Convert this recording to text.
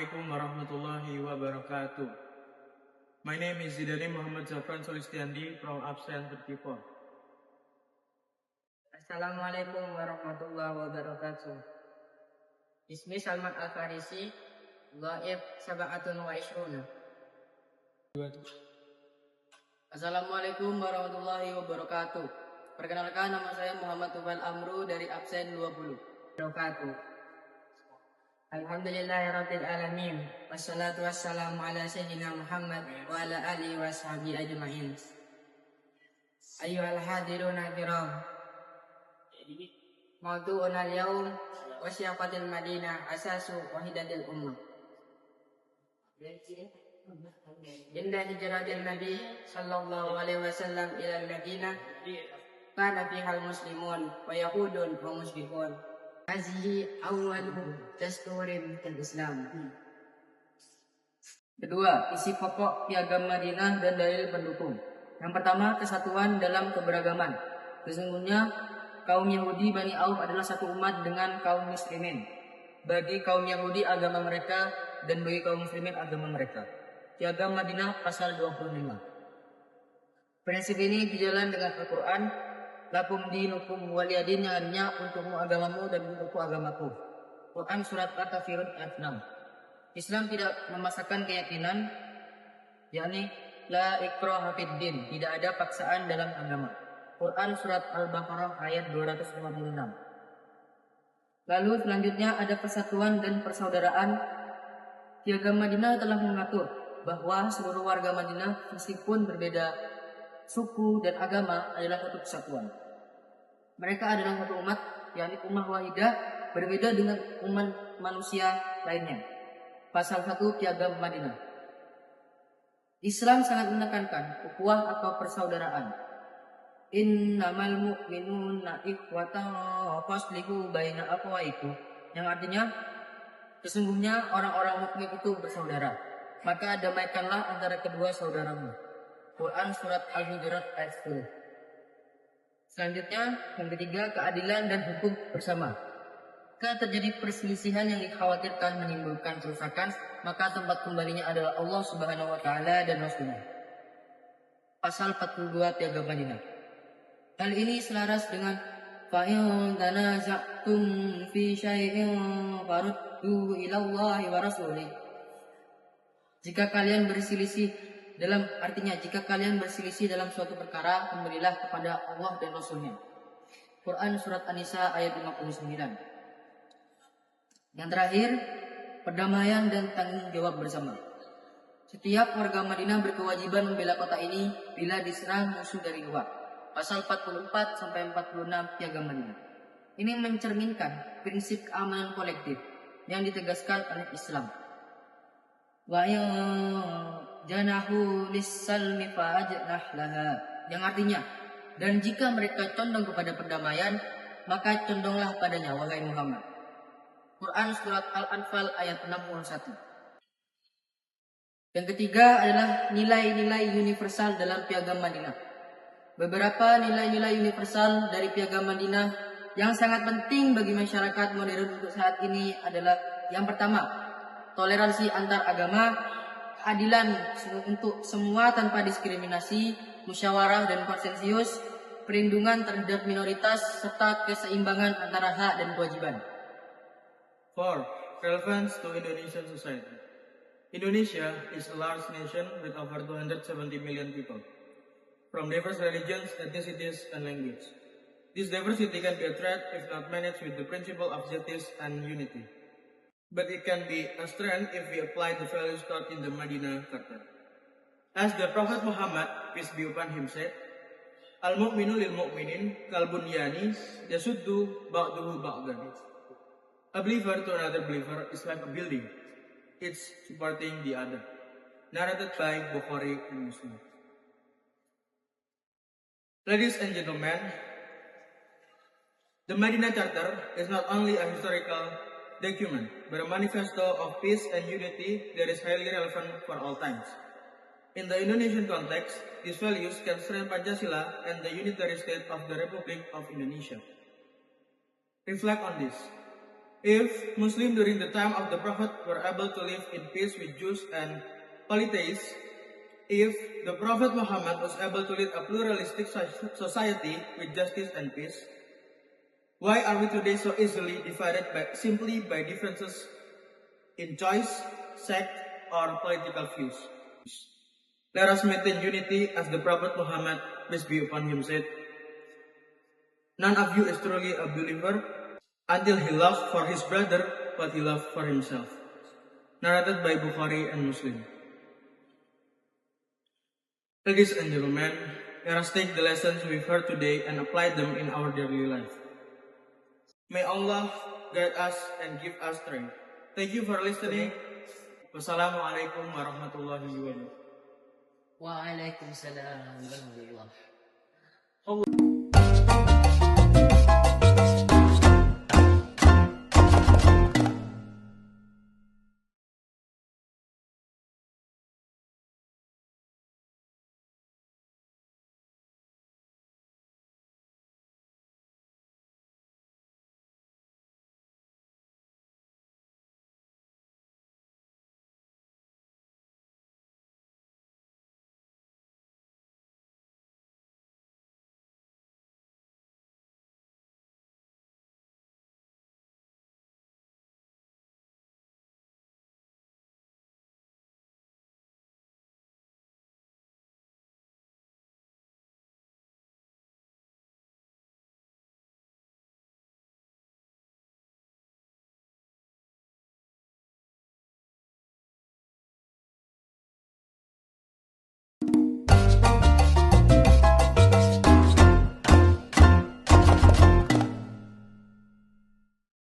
Assalamualaikum warahmatullahi wabarakatuh. My name is Zidane Muhammad Zafran Solistiandi from Absen 34. Assalamualaikum warahmatullahi wabarakatuh. Ismi Salman Al-Farisi, Ghaib Sab'atun wa Ishruna. Assalamualaikum warahmatullahi wabarakatuh. Perkenalkan, nama saya Muhammad Tufal Amru dari Absen 20. Wabarakatuh. Alhamdulillahirabbil alamin. Wassalatu wassalamu ala sayyidina Muhammad wa ala alihi wa sahbihi ajma'in. Ayyuhal hadiruna kiram. Maudu'una al-yawm wasyafatil Madinah asasu wahidatil ummah. Inda hijratil Nabi sallallahu alaihi wasallam ila al-Madinah kana fihal muslimun wa yahudun wa musyrikun. Hazihi awwalu dasturin fil Islam. Kedua, isi pokok piagam Madinah dan dalil pendukung. Yang pertama, kesatuan dalam keberagaman. Sesungguhnya kaum Yahudi Bani Auf adalah satu umat dengan kaum muslimin. Bagi kaum Yahudi agama mereka dan bagi kaum muslimin agama mereka. Piagam Madinah pasal 25. Prinsip ini dijalan dengan Al-Quran. Lakum dinukum waliyadin, yang artinya untukmu agamamu dan untukku agamaku. Quran surat At-Kafirun ayat 6. Islam tidak memaksakan keyakinan, yakni la ikraha fid din, tidak ada paksaan dalam agama. Quran surat Al-Baqarah ayat 256. Lalu selanjutnya ada persatuan dan persaudaraan. Piagam Madinah telah mengatur bahwa seluruh warga Madinah meskipun berbeda suku dan agama adalah satu kesatuan. Mereka adalah satu umat, yakni ummah wahidah, berbeda dengan umat manusia lainnya. Pasal 1 Piagam Madinah. Islam sangat menekankan ukhuwah atau persaudaraan. Innamal mu'minuna ikhwatan faslihu baina akhawaykum, yang artinya sesungguhnya orang-orang mukmin itu bersaudara, maka damaikanlah antara kedua saudaramu. Quran surat Al-Hujurat ayat 10. Selanjutnya, yang ketiga, keadilan dan hukum bersama. Jika terjadi perselisihan yang dikhawatirkan menimbulkan kerusakan, maka tempat kembalinya adalah Allah Subhanahu wa taala dan Rasulnya. Pasal 42 Piagam Madinah. Hal ini selaras dengan fa'in tanaza'tum fi syai'in farudduhu ila Allahi wa rasulih. Jika kalian berselisih jika kalian berselisih dalam suatu perkara, kembalilah kepada Allah dan Rasulnya. Quran surat An-Nisa ayat 59. Yang terakhir, perdamaian dan tanggung jawab bersama. Setiap warga Madinah berkewajiban membela kota ini bila diserang musuh dari luar. Pasal 44 sampai 46 Piagam Madinah. Ini mencerminkan prinsip keamanan kolektif yang ditegaskan oleh Islam. Wa janahu lis-salmi fa'ajnah laha, yang artinya, dan jika mereka condong kepada perdamaian, maka condonglah padanya wahai Muhammad. Quran surat Al-Anfal ayat 61. Yang ketiga adalah nilai-nilai universal dalam Piagam Madinah. Beberapa nilai-nilai universal dari Piagam Madinah yang sangat penting bagi masyarakat modern untuk saat ini adalah yang pertama, toleransi antar agama, keadilan untuk semua tanpa diskriminasi, musyawarah dan konsensus, perlindungan terhadap minoritas, serta keseimbangan antara hak dan kewajiban. 4. Relevance to Indonesian society. Indonesia is a large nation with over 270 million people, from diverse religions, ethnicities, and language. This diversity can be a threat if not managed with the principle of justice and unity. But it can be a strength if we apply the values taught in the Madinah Charter. As the Prophet Muhammad, peace be upon him, said, Al-mu'minu lil-mu'minin kal-bunyani yasuddu ba'duhu ba'dan. A believer to another believer is like a building. It's supporting the other. Narrated by Bukhari and Muslim. Ladies and gentlemen, the Madinah Charter is not only a historical document, but a manifesto of peace and unity that is highly relevant for all times. In the Indonesian context, these values can strengthen Pancasila and the unitary state of the Republic of Indonesia. Reflect on this. If Muslims during the time of the Prophet were able to live in peace with Jews and polytheists, if the Prophet Muhammad was able to lead a pluralistic society with justice and peace, why are we today so easily divided simply by differences in choice, sect, or political views? Let us maintain unity as the Prophet Muhammad, peace be upon him, said, "None of you is truly a believer until he loves for his brother what he loves for himself." Narrated by Bukhari and Muslim. Ladies and gentlemen, let us take the lessons we've heard today and apply them in our daily life. May Allah guide us and give us strength. Thank you for listening. Wassalamualaikum warahmatullahi wabarakatuh. Waalaikumsalam warahmatullahi wabarakatuh.